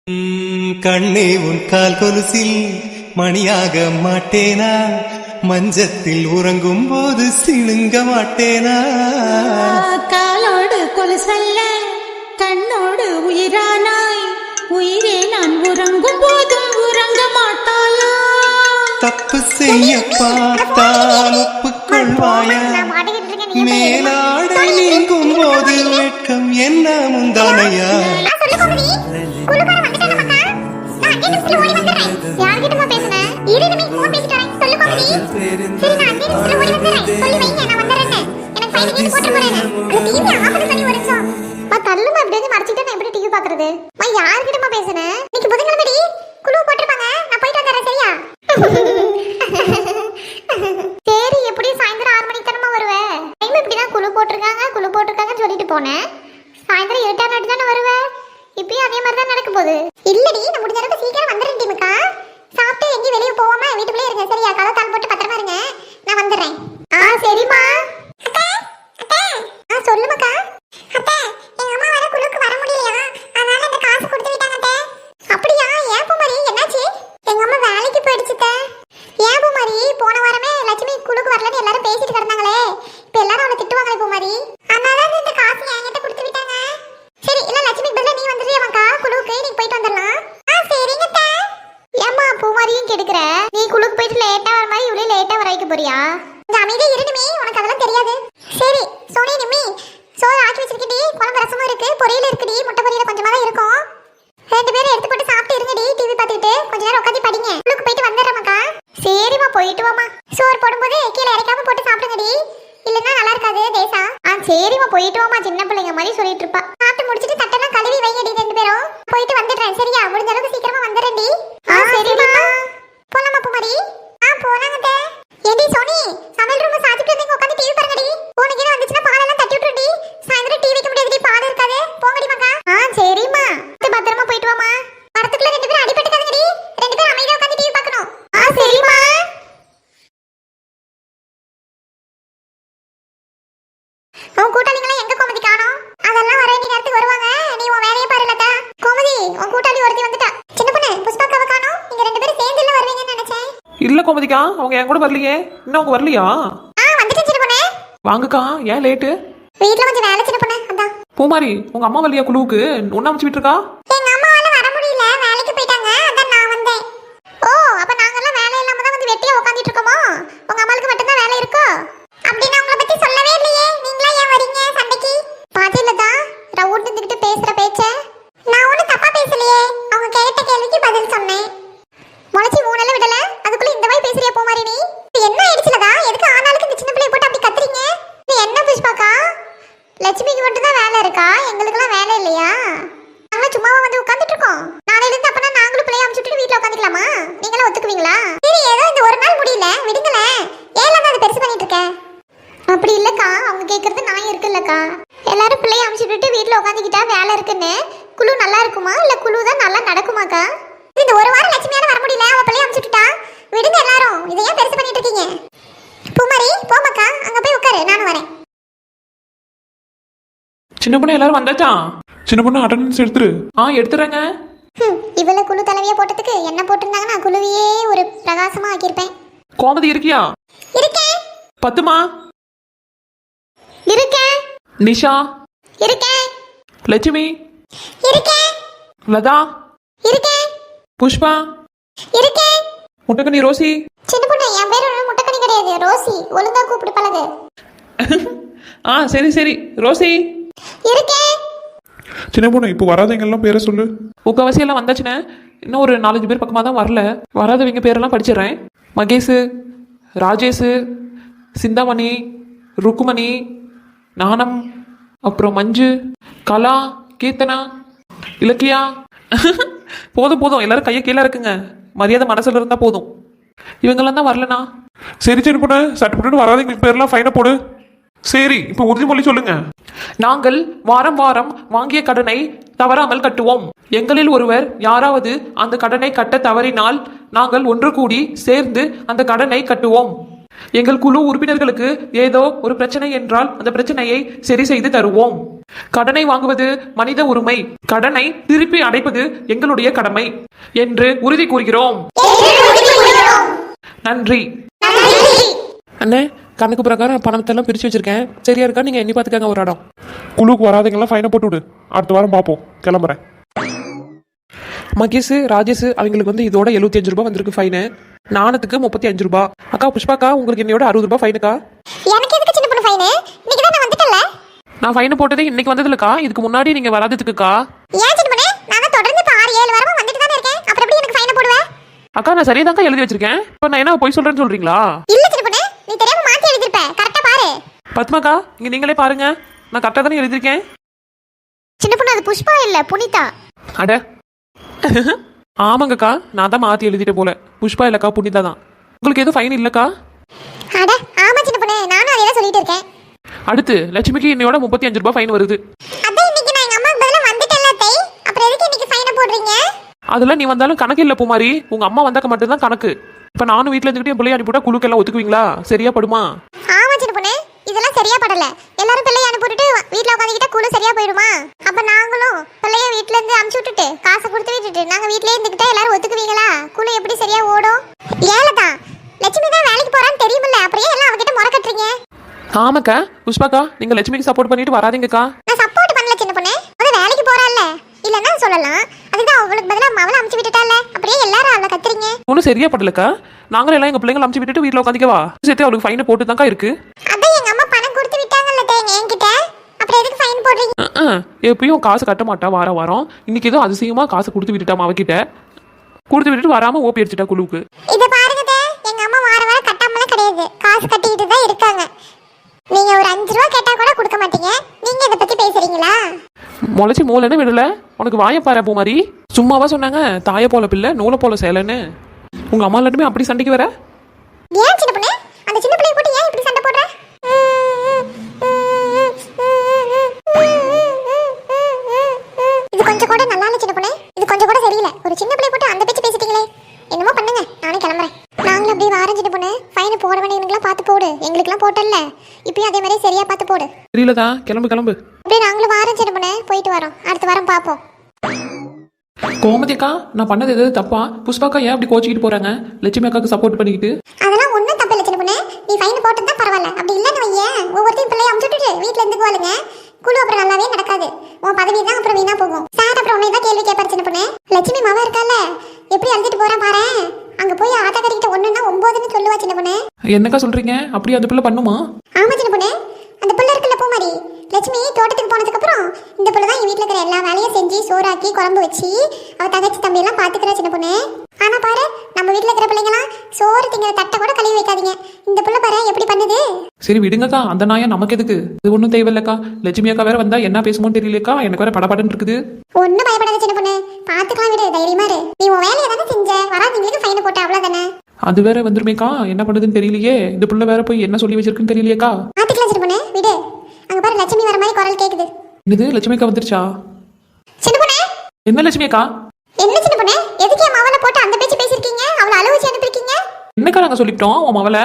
கண்ணே உன் கால் கொலுசில் மணியாக மாட்டேனா, மஞ்சத்தில் உறங்கும் போது சிணுங்க மாட்டேனா. காலோடு கொலுசல்ல கண்ணோடு உயிரானாய், உயிரே நான் உறங்கும் போதும் உறங்க மாட்டாயா. தப்பு செய்ய பார்த்தால் ஒப்புக்கொள்வாயா, மேலாடை நீங்கும் போது வெட்கம் என்ன முந்தானையா. சாயந்தரம் 8 தானே வருவேன். இப்பயும் அதே மாதிரி தான் நடக்க போகுது. இல்லடி, நான் முடிஞ்ச அளவுக்கு சீக்கிரம் வந்துடுறேன் டீமுக்கா. சாப்பிட்டு எங்கேயும் வெளியே போகாம வீட்டுக்குள்ளே இருங்க சரியா? கதவு போட்டு பத்திரமா இருங்க, நான் வந்துடுறேன். சரிம்மா. சொல்லுமாக்கா. எங்க அம்மா வர குழுக்கு வர முடியலையா, அதனால இந்த காசு கொடுத்து விட்டாங்க. அப்படியா? ஏன் பூமாரி, என்னாச்சு? எங்க அம்மா வேலைக்கு போயிடுச்சு. ஏன் பூமாரி, போன வாரமே லட்சுமி குழுக்கு வரலன்னு எல்லாரும் பேசிட்டு கிடந்தாங்களே, இப்ப எல்லாரும் அவளை திட்டுவாங்களே பூமாரி, அதனால இந்த காசு என்கிட்ட கொடுத்து விட்டாங்க. சரி, இல்ல லட்சுமி பதிலா நீ வந்துடுறியாமாக்கா குழுக்கு? நீ போயிட்டு வந்துடலாம். சரிங்க. ஏம்மா பூமாரியும் கெடுக்கிற, நீ குழுக்கு போயிட்டு லேட்டா வர மாதிரி இவ்வளவு லேட்டா வர வைக்க போறியா? இந்த அமைதியா இருடுமே, உனக்கு அதெல்லாம் தெரியாது. சரி சோனி, நிம்மி சோறு ஆக்கி வச்சிருக்கடி, குழம்பு ரசமும் இருக்கு, பொரியல் இருக்குடி, முட்டை பொரியல் கொஞ்சமா தான் இருக்கும். 2 பேரும் எடுத்து போட்டு சாப்பிட்டு இருங்கடி, டிவி பார்த்துட்டு கொஞ்ச நேரம் உட்காந்து படிங்க. குழுக்கு போயிட்டு வந்துடுறமாக்கா. சரிம்மா, போயிட்டு வாமா. சோறு போடும்போது கீழே இறக்காம போட்டு சாப்பிடுங்கடி, இல்லன்னா நல்லா இருக்காது தேசா. சரிம்மா, போயிட்டு வாமா. சின்ன பிள்ளைங்க மாதிரி சொல்லிட்டு இருப்பா. சாப்பிட்டு முடிச்சிட்டு தட்டெல்லாம் கழுவி வைங்கடி 2 பேரும். போயிட்டு வந்துடுறேன் சரியா? முடிஞ்ச அளவுக்கு சீக்கிரமா வந்துடுறேன்டி. சரிம்மா. போலாமா பூமாரி? போலாங்க. ஏடி சோனி, சமையல் ரூம் சாத்திட்டு வந்து உட்காந்து டிவி பாருங்கடி. உனக்கு என்ன வந்துச்சுன்னா பாலெல்லாம் தட்டி விட்டுருடி. சாயந்தரம் டிவி வைக்க முடியாதுடி, பால் இருக்காது. போங்கடி மக்கா. சரிம்மா, பத்திரமா போயிட்டு வாமா. வரத்துக்குள்ள 2 பேரும் அடிபட்டுக்காதீங்கடி. 2 பேரும் அமைதியா உட்காந்து டிவி பார்க்கணும். சரிம்மா. உன் கூட்டாளிங்களா எங்க கோமதி காணோம்? அதெல்லாம் வர வேண்டிய நேரத்துக்கு வருவாங்க, நீ உன் வேலையை பாரு. லதா, கோமதி, உன் கூட்டாளி ஒருத்தி வந்துட்டா. சின்ன பொண்ணு புஷ்பாக்காவை காணோம். நீங்க 2 பேரும் சேர்ந்து எல்லாம் வருவீங்கன்னு நினைச்சேன். இல்ல கோமதிக்கா, அவங்க என் கூட வரலையே. இன்னும் அவங்க வரலையா? வந்துட்டேன் சின்ன பொண்ணு. வாங்கக்கா, ஏன் லேட்டு? வீட்ல கொஞ்சம் வேலை சின்ன பொண்ணு, அதான். பூமாரி, உங்க அம்மா வரலையா குழுவுக்கு? ஒண்ணா அமைச்சு விட்டுருக்கா? எங்க அம்மாவால வர முடியல, வேலைக்கு போயிட்டாங்க, அதான் நான் வந்தேன். அப்ப நாங்க எல்லாம் வேலை இல்லாம தான் வந்து வெட்டியா உட்கார்ந்துட்டு இருக்கோமா? உங்க அம்மாளுக்கு மட்டும் தான் வேலை இருக்கோ? அப்படினா உங்களை பத்தி சொல்லவே இல்லையே. நீங்களா ஏன் வரீங்க சண்டைக்கு? பாத்திலதா ரவுண்ட் நின்னுட்டு பேசுற பேச்ச. நான் ஒண்ணு தப்பா பேசலையே, அவங்க கேட்ட கேள்விக்கு பதில் சொன்னேன். முளைச்சி 3 நாள் விடல, அதுக்குள்ள இந்த மாதிரி பேசுறியா பூமாரி நீ? என்ன ஆயிடுச்சுலதா? எதுக்கு ஆனாலுக்கு இந்த சின்ன பிள்ளைய போட்டு அப்படி கத்துறீங்க? இது என்ன புஷ்பாக்கா? லட்சுமிக்கு மட்டும் தான் வேலை இருக்கா, எங்களுக்குலாம் வேலை இல்லையா? நாங்களும் சும்மாவா வந்து உட்கார்ந்துட்டு இருக்கோம்? நாளையில இருந்து அப்பனா நாங்களும் பிள்ளைய அமுச்சுட்டு வீட்ல உட்காந்துக்கலாமா? நீங்களும் ஒத்துக்குவீங்களா? சரி, ஏதோ இந்த ஒரு நாள் முடியல, விடுங்களே. ஏன் அது பெருசு பண்ணிட்டு இருக்க? அப்படி இல்லக்கா, அவங்க கேக்குறது நான் இருக்குல்லக்கா. எல்லாரும் பிள்ளைய அமுச்சுட்டு வீட்ல உட்காந்துக்கிட்டா வேலை இருக்குன்னு குழு நல்லா இருக்குமா, இல்ல குழு தான் நல்லா நடக்குமாக்கா? இந்த ஒரு வாரம் லட்சுமியால வர முடியல, அவ பிள்ளைய அமுச்சுட்டா. விடுங்க எல்லாரும், இதை ஏன் பெருசு பண்ணிட்டு இருக்கீங்க? பூமாரி, போமாக்கா, அங்க போய் உட்காரு, நானும் வரேன். சின்ன பொண்ணு எல்லாரும் வந்தாச்சா? சின்ன பொண்ணு அட்டெண்டன்ஸ் எடுத்துரு. எடுத்துறேங்க. இவள குழு தலைவியா போட்டதுக்கு என்ன போட்டிருந்தாங்கன்னா குழுவையே ஒரு பிரகாசமா ஆக்கியிருப்பேன். கோமதி இருக்கியா? இருக்கேன். பத்துமா? இருக்கேன். நிஷா? இருக்கேன். லட்சுமி? இருக்கேன். லதா? இருக்கேன். புஷ்பா? இருக்கேன். முட்டைக்கண்ணி ரோசி? சின்ன பொண்ணு, என் பேரு முட்டைக்கண்ணி கிடையாது, ரோசி. ஒழுங்கா கூப்பிடு பழகு. சரி சரி. ரோசி? இருக்கேன். சின்ன பொண்ணு, இப்போ வராதவங்க எல்லாம் பேரை சொல்லு. முக்கவாசி எல்லாம் வந்தாச்சுன்னு, இன்னும் ஒரு 4-5 பேர் பக்கமாக தான் வரல. வராதவங்க பேரெல்லாம் படிச்சிடுறேன். மகேஷ், ராஜேஷ், சிந்தாமணி, ருக்குமணி, நானம், அப்புறம் மஞ்சு, கலா, கீர்த்தனா, இலக்கியா. போதும் போதும், எல்லாரும் கையை கீழே இருக்குங்க. மரியாதை மனசுல இருந்தா போதும். இவங்கெல்லாம் தான் வரலண்ணா. சரி சின்ன பொண்ணு, சட்டுப்பட்டு வராதவங்க பேர்லாம் ஃபைனை போடு. சரி, இப்போ உறுதிமொழி சொல்லுங்க. நாங்கள் வாரம் வாரம் வாங்கிய கடனை தவறாமல் கட்டுவோம். எங்களில் ஒருவர் யாராவது அந்த கடனை கட்ட தவறினால் நாங்கள் ஒன்று கூடி சேர்ந்து அந்த கடனை கட்டுவோம். எங்கள் குழு உறுப்பினர்களுக்கு ஏதோ ஒரு பிரச்சனை என்றால் அந்த பிரச்சனையை சரி செய்து தருவோம். கடனை வாங்குவது மனித உரிமை, கடனை திருப்பி அடைப்பது எங்களுடைய கடமை என்று உறுதி கூறுகிறோம். நன்றி. அண்ணே, கணக்கு பிரகாரம் பணத்தெல்லாம் பிரிச்சு வச்சிருக்கேன். சரியா இருக்கா? நீங்க எண்ணி பார்த்துக்காங்க ஒரு இடம். குழுக்கு வராதவங்களாம் ஃபைனை போட்டு விடு. அடுத்த வாரம் பார்ப்போம். கிளம்புறேன். மகேஷ், ராஜேஷ் அவங்களுக்கு வந்து இதோட 75 ரூபாய் வந்திருக்கு ஃபைனு. நாணத்துக்கு 35 ரூபாய். அக்கா புஷ்பாக்கா, உங்களுக்கு என்னையோட 60 ரூபாய் ஃபைனுக்கா. எனக்கு எதுக்கு சின்ன பொண்ணு ஃபைன்? இன்னைக்கு தான் நான் வந்துட்டல. நான் ஃபைன் போட்டதே இன்னைக்கு வந்ததுலக்கா. இதுக்கு முன்னாடி நீங்க வராததுக்குக்கா. ஏன் சின்ன பொண்ணு? நான் தொடர்ந்து இப்ப 6-7 வாரமா வந்துட்டு தானே இருக்கேன். அப்புறம் எப்படி எனக்கு ஃபைன் போடுவே? அக்கா, நான் சரியாதாக்கா எழுதி வச்சிருக்கேன். இப்போ நான் என்ன போய் சொல்றேன்னு சொல்றீங்களா? இல்ல சின்ன பொண்ணு, நீ தெரியாம மாத்தி எழுதிருப்ப. கரெக்ட்டா பாரு. பத்மாக்கா, இங்க நீங்களே பாருங்க. நான் கரெக்டா தானே எழுதிருக்கேன். சின்ன பொண்ணு, அது புஷ்பா இல்ல புனிதா. அட ஆமாங்கக்கா, நான் தான் மாத்தி எழுதிட்டேன் போல. புஷ்பா இல்லக்கா, புனிதா தான். உங்களுக்கு எதுவும் ஃபைன் இல்லக்கா? அட ஆமா சின்ன பொண்ணு, நானும் அதே தான் சொல்லிட்டு இருக்கேன். அடுத்து லட்சுமிக்கு என்னையோட 35 ரூபாய் ஃபைன் வருது. அதான் இன்னைக்கு நான் எங்க அம்மாக்கு பதிலா வந்துட்டேன்ல தே. அப்புறம் எதுக்கு இன்னைக்கு ஃபைனை போடுறீங்க? அதெல்லாம் நீ வந்தாலும் கணக்கு இல்லை பூமாரி. உங்க அம்மா வந்தாக்க மட்டும்தான் கணக்கு. இப்போ நானும் வீட்டில் இருந்துக்கிட்டு என் பிள்ளைய அனுப்பிவிட்டா குழுக்கெல்லாம் ஒத்துக்குவீங்களா? சரியா படுமா? ஆமா சின்ன பொண்ணு, இதெல்லாம் சரியா படல. எல்லாரும் பிள்ளைய அனுப்பிட்டு வீட்ல உட்காந்துக்கிட்டா குழு சரியா போயிடுமா? அப்ப நாங்களும் பிள்ளைய வீட்ல இருந்து அனுப்பிச்சு விட்டுட்டு காசை கொடுத்து விட்டுட்டு நாங்க வீட்லயே இருந்துக்கிட்டா எல்லாரும் ஒத்துக்குவீங்களா? குழு எப்படி சரியா ஓடும்? ஏலதான் லட்சுமி தான் வேலைக்கு போறான்னு தெரியுமில்ல, அப்படியே எல்லாம் அவகிட்ட முறை கட்டுறீங்க. ஆமாக்கா புஷ்பாக்கா, நீங்க லட்சுமிக்கு சப்போர்ட் பண்ணிட்டு வராதீங்கக்கா. நான் சப்போர்ட் பண்ணல சின்ன பொண்ணு, அவ வேலைக்கு போறாள்ல. இல்லன்னா சொல்லலாம், அதுதான் அவளுக்கு பதிலா அவளை அனுப்பிச்சு விட்டுட்டால. அப்படியே எல்லாரும் அவளை கத்துறீங்க. ஒன்றும் சரியா படலக்கா. நாங்களும் எல்லாம் எங்க பிள்ளைங்களை அனுப்பிச்சு விட்டுட்டு வீட்டில் உட்காந்துக்கவா? சேர்த்து அவளுக்கு ஃபைனை போட்டு தான்க்கா இருக்கு. அதான் எங்க அம்மா பணம் கொடுத்து விட்டாங்கல்ல தேங்க என்கிட்ட, அப்புறம் எதுக்கு ஃபைன் போடுறீங்க? எப்பயும் காசு கட்ட மாட்டா வாரம். இன்னைக்கு ஏதோ அதிசயமா காசு கொடுத்து விட்டுட்டாமா அவகிட்ட. கொடுத்து விட்டுட்டு வராம ஓப்பி அடிச்சிட்டா குழுவுக்கு. இத பாருங்க தே, எங்க அம்மா வாரம் கட்டாமலாம் கிடையாது, காசு கட்டிக்கிட்டு தான் இருக்காங்க. நீங்க ஒரு 5 ரூபா கேட்டா கூட கொடுக்க மாட்டீங்க. நீங்க இத பத்தி பேசுறீங்களா? முளைச்சி மூலன்னு விடல. உனக்கு வாய பாரு பூமாரி. சும்மாவா சொன்னாங்க தாய போல பிள்ளை நூலை போல சேலன்னு? உங்க அம்மா எல்லாருமே அப்படி சண்டைக்கு வர? ஏன் சின்ன பொண்ணு, அந்த சின்ன பிள்ளைய போட்டு ஏன் இப்படி சண்டை போடுற? இது கொஞ்சம் கூட நல்லா இல்ல சின்ன பொண்ணு, இது கொஞ்சம் கூட சரியில்லை. ஒரு சின்ன பிள்ளைய போட்டு அந்த பேச்சு பேசிட்டீங்களே. என்னமோ பண்ணுங்க, நானே கிளம்புறேன். நாங்களும் அப்படியே வாரம் சின்ன பொண்ணு. ஃபைன் போட வேண்டியவங்களுக்குலாம் பார்த்து போடு. எங்களுக்குலாம் போட்டல, இப்பயும் அதே மாதிரி சரியா பார்த்து போடு. தெரியலதா, கிளம்பு. அப்படியே நாங்களும் வாரம் சின்ன பொண்ணு போயிட்டு வரோம். அடுத்த வாரம் பார்ப்போம். கோமதிக்கா, நான் பண்ணது எதாவது தப்பா? புஷ்பாக்கா ஏன் அப்படி கோச்சிக்கிட்டு போறாங்க லட்சுமி அக்காவுக்கு சப்போர்ட் பண்ணிக்கிட்டு? அதெல்லாம் ஒன்றும் தப்பு இல்லை சின்ன பொண்ணு. நீ ஃபைன் போட்டு தான் பரவாயில்ல. அப்படி இல்லைன்னு வையேன், ஒவ்வொருத்தையும் பிள்ளைய அமுச்சுட்டு வீட்டில் இருந்துக்குவாளுங்க. குழு அப்புறம் நல்லாவே நடக்காது. உன் பதவி தான் அப்புறம் வீணா போகும். சார் அப்புறம் உன்னை தான் கேள்வி கேட்பாரு சின்ன பொண்ணு. லட்சுமி மாவா இருக்கால, எப்படி அழுதுட்டு போறான் பாரு. அங்க போய் ஆத்தாக்கறிக்கிட்ட 1ன்னா 9ன்னு சொல்லுவா சின்ன பொண்ணு. என்னக்கா சொல்றீங்க? அப்படி அந்த பிள்ளை பண்ணுமா? ஆமா சின்ன பொண்ணு, அந்த பிள்ளை இருக்குல்ல பூமாரி, லட்சுமி தோட்டத்துக்கு போனதுக்கு அப்புறம் இந்த பிள்ளை தான் என் வீட்டுல இருக்கிற எல்லா வேலையும் செஞ்சு சோறாக்கி குழம்பு வச்சு அவ தங்கச்சி தம்பி எல்லாம் பாத்துக்கிறா சின்ன பொண்ணு. ஆனா பாரு, நம்ம வீட்டுல இருக்கிற பிள்ளைங்களாம் சோறு திங்கிற தட்டை கூட கழுவி வைக்காதீங்க. இந்த பிள்ளை பாரு எப்படி பண்ணுது. சரி விடுங்கக்கா, அந்த நாயம் நமக்கு எதுக்கு? இது ஒன்றும் தேவையில்லக்கா. லட்சுமி அக்கா வேற வந்தா என்ன பேசுமோன்னு தெரியலக்கா. எனக்கு வேற படபடன்னு இருக்குது. ஒன்னும் பயப்படாத சின்ன பொண்ணு, பாத்துக்கலாம் விடு, தைரியமா இரு. நீ உன் வேலையை தானே செஞ்ச, வராதவங்களுக்கு ஃபைன் போட்ட அவ்வளவுதானே. அது வேற வந்துருமேக்கா, என்ன பண்ணுதுன்னு தெரியலையே. இந்த பிள்ளை வேற போய் என்ன சொல்லி வச்சிருக்குன்னு தெரியலையேக்கா. பாத்துக்கலாம் சின்ன பொண்ணு, விடு. அங்க பாரு லட்சுமி வர மாதிரி குரல் கேக்குது. இது லட்சுமி அக்கா வந்துருச்சா? சின்ன பொண்ணு, என்ன லட்சுமி அக்கா? என்ன சின்ன பொண்ணு, எதுக்கு என் மவளை போட்டு அந்த பேச்சு பேசிருக்கீங்க? அவளை அழுவ வச்சு அனுப்பிருக்கீங்க. என்னக்கா நாங்க சொல்லிட்டோம் உன் மவளை?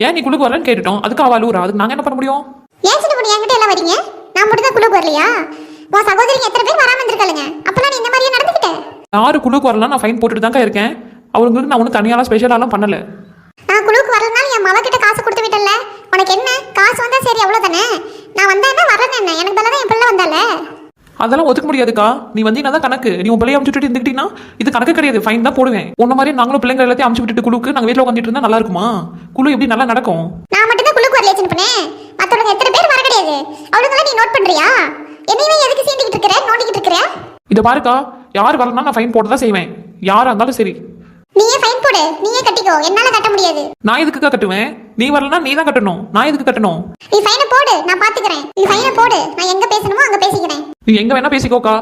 ஏன் நீ குழுக்கு வரலன்னு கேட்டுட்டோம், அதுக்கு அவ அழுவுறா. அதுக்கு நாங்க என்ன பண்ண முடியும்? ஏன் சின்ன பொண்ணு என்கிட்ட எல்லாம் வரீங்க? நான் மட்டும் தான் குழுக்கு வரலையா? உன் சகோதரிங்க எத்தனை பேர் வராம இருந்திருக்காளுங்க. அப்பெல்லாம் நீ இந்த மாதிரியே நடந்துக்கிட்ட? யாரு குழுக்கு வரலாம்? நான் ஃபைன் போட்டுட்டு தான்க்கா இருக்கேன். அவங்களுக்கு நான் ஒன்றும் தனியாலாம் ஸ்பெஷலாலாம் பண்ணல. நான் குழுக்கு வரலனால என் மவ கிட்ட காசு கொடுத்து விட்டல. உனக்கு என்ன, காசு வந்தா சரி அவ்வளவுதானே. நான் வந்தா என்ன வரல என்ன, எனக்கு பதிலா என் பிள்ளை வந்தால. அதெல்லாம் ஒத்துக்க முடியாதுக்கா. நீ வந்தீங்கன்னா தான் கணக்கு. நீ உன் பிள்ளைய அமுச்சுட்டு இருந்துக்கிட்டீங்கன்னா இது கணக்கு கிடையாது, ஃபைன் தான் போடுவேன். உன்ன மாதிரி நாங்களும் பிள்ளைங்க எல்லாத்தையும் அமுச்சு விட்டுட்டு குழுக்கு நாங்கள் வீட்டில் உட்காந்துட்டு இருந்தா நல்லா இருக்குமா? குழு எப்படி நல்லா நடக்கும்? நான் மட்டும் தான் குழுக்கு வரல சின்ன பொண்ணு, மற்றவங்க எத்தனை பேர் வர கிடையாது. அவளுங்களாம் நீ நோட் பண்றியா? என்னையுமே எதுக்கு சீண்டிக்கிட்டு இருக்கிற, நோண்டிக்கிட்டு இருக்கிற? இதை பாருக்கா, யார் வரலன்னா நான் ஃபைன் போட்டு தான் செய்வேன். யாரா இருந்தாலும் சரி. நீயே ஃபைன் போடு, நீயே கட்டிக்கோ, என்னால கட்ட முடியாது. நான் எதுக்குக்கா கட்டுவேன்? நீ வரலன்னா நீ தான் கட்டணும். நான் எதுக்கு கட்டணும்? நீ ஃபைனை போடு, நான் பாத்துக்கிறேன். நீ ஃபைனை போடு, நான் எங்க பேசணுமோ அங்க பேசிக்கிறேன். நீ எங்க வேணா பேசிக்கோக்கா.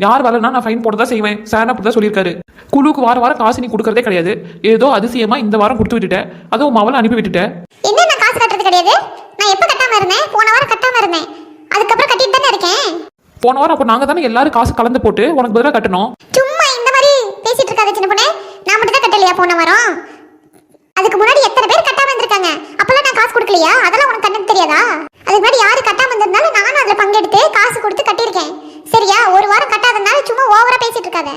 யார் வரலன்னா நான் ஃபைன் போட்டு தான் செய்வேன். சார் அப்படி தான் சொல்லியிருக்காரு. குழுக்கு வாரம் காசு நீ கொடுக்கறதே கிடையாது. ஏதோ அதிசயமா இந்த வாரம் கொடுத்து விட்டுட்ட, அதுவும் மவளை அனுப்பி விட்டுட்ட. என்ன நான் காசு கட்டுறது கிடையாது? நான் எப்ப கட்டாம இருந்தேன்? போன வாரம் கட்டாம இருந்தேன், அதுக்கப்புறம் கட்டிட்டு தானே இருக்கேன். போன வாரம் அப்போ நாங்க தானே எல்லாரும் காசு கலந்து போட்டு உனக்கு பதிலாக கட்டணும். சும்மா இந்த மாதிரி பேசிட்டு இருக்காத சின்ன பொண்ணு. நான் மட்டும் தான் கட்டலையா போன வாரம்? அதுக்கு முன்னாடி எத்தனை பேர் கட்டாம இருந்திருக்காங்க. அப்பெல்லாம் கொடுக்கலையா? அதெல்லாம் உனக்கு கண்ணுக்கு தெரியாதா? அதுக்கு முன்னாடி யாரு கட்டாம இருந்திருந்தாலும் நானும் அதுல பங்கெடுத்து காசு கொடுத்து கட்டியிருக்கேன். சரியா? ஒரு வாரம் கட்டாதனால சும்மா ஓவரா பேசிட்டு இருக்காத.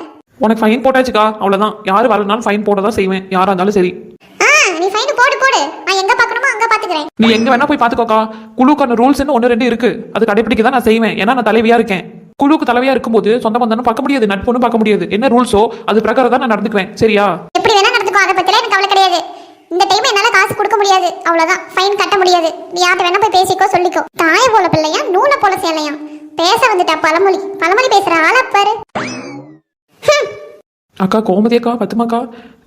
உனக்கு ஃபைன் போட்டாச்சுக்கா, அவ்வளோதான். யார் வரலனாலும் ஃபைன் போட தான் செய்வேன், யாராக இருந்தாலும் சரி. நீ ஃபைன் போடு போடு, நான் எங்க பார்க்கணுமோ அங்க பாத்துக்கிறேன். நீ எங்க வேணா போய் பார்த்துக்கோக்கா. குழுக்கான ரூல்ஸ்னு 1 2 இருக்கு, அது கடைப்பிடிக்க தான் நான் செய்வேன். ஏன்னா நான் தலைவியா இருக்கேன். குழுக்கு தலைவியா இருக்கும்போது சொந்த பந்தனும் பார்க்க முடியாது, நட்புன்னு பார்க்க முடியாது. என்ன ரூல்ஸோ அது பிரகாரம் தான் நான் நடந்துக்குவேன். சரியா? எப்படி வேணா நடந்துக்கோ, அதை பத்தில எனக்கு கவலை கிடையாது. இந்த டைம் என்னால காசு கொடுக்க முடியாது, அவ்வளவுதான். ஃபைன் கட்ட முடியாது. நீ யார்கிட்ட வேணா போய் பேசிக்கோ, சொல்லிக்கோ. தாய போல பிள்ளையா, நூலை போல சேலையா. பேச வந்துட்டா பழமொழி பழமொழி பேசுற ஆளா பாரு. அக்கா கோமதி அக்கா, பத்துமாக்கா,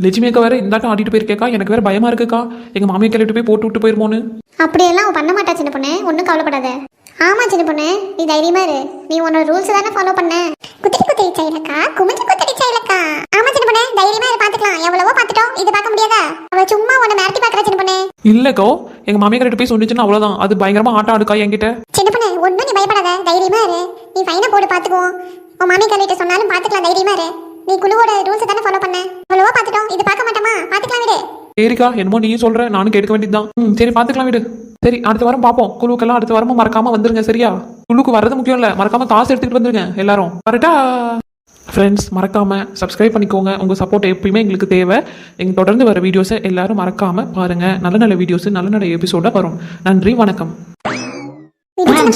லட்சுமி அக்கா வேற இந்தாட்டம் ஆடிட்டு போயிருக்கேக்கா. எனக்கு வேற பயமா இருக்குக்கா, எங்க மாமியை கிளப்பிட்டு போய் போட்டு விட்டு போயிருமோன்னு. அப்படியெல்லாம் அவன் பண்ண மாட்டா சின்ன பொண்ணு, ஒன்றும் கவலைப்படாத. ஆமா சின்ன பொண்ணு, நீ தைரியமா இரு. நீ உன்னோட ரூல்ஸ் தானே ஃபாலோ பண்ண. குத்திரி குத்திரி சைலக்கா, குமிஞ்சு குத்திரி சைலக்கா. ஆமா சின்ன பொண்ணு, தைரியமா இரு, பாத்துக்கலாம். எவ்வளவோ பாத்துட்டோம், இது பார்க்க முடியாதா? அவ சும்மா உன்னை மிரட்டி பாக்குற சின்ன பொண்ணு. இல்லக்கோ, எங்க மாமியை கிட்ட போய் சொன்னிச்சுன்னா அவ்வளவுதான். அது பயங்கரமா ஆட்டம் ஆடுக்கா என்கிட்ட. சின்ன பொண்ணு, ஒன்றும் நீ பயப்படாத, தைரியமா இரு. நீ ஃபைனை போட்டு பாத்துக்குவோம். உன் மாமி கல்லிட்ட சொன்னாலும் பாத்துக்கலாம், தைரியமா இரு. நீ குழுவோட ரூல்ஸ் தானே ஃபாலோ பண்ண. எவ்வளவோ பாத்துட்டோம், இது பார்க்க மாட்டோமா? பாத்துக்கலாம் விடு. சரிக்கா, என்னமோ நீயும் சொல்ற, நானும் கேட்க வேண்டியதுதான். சரி பாத்துக்கலாம் விடு. சரி, அடுத்த வாரம் பார்ப்போம். குழுக்கெல்லாம் அடுத்த வாரமும் மறக்காம வந்துருங்க. சரியா? குழுக்கு வர்றது முக்கியம் இல்ல, மறக்காம காசு எடுத்துக்கிட்டு வந்துருங்க எல்லாரும். கரெக்டா? ஃப்ரெண்ட்ஸ், மறக்காம சப்ஸ்கிரைப் பண்ணிக்கோங்க. உங்க சப்போர்ட் எப்பயுமே எங்களுக்கு தேவை. எங்க தொடர்ந்து வர வீடியோஸை எல்லாரும் மறக்காம பாருங்க. நல்ல நல்ல வீடியோஸ், நல்ல நல்ல எபிசோட வரும். நன்றி, வணக்கம்.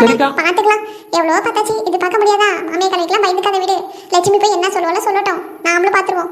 சரிக்கா, பாத்துக்கலாம். எவ்வளவோ பார்த்தாச்சு, இது பார்க்க முடியாதா? மாமியை கல்லிக்கெல்லாம் பயந்துக்காத விடு. லட்சுமி போய் என்ன சொல்லுவாளோ சொல்லட்டும், நாமளும் பாத்துருவோம்.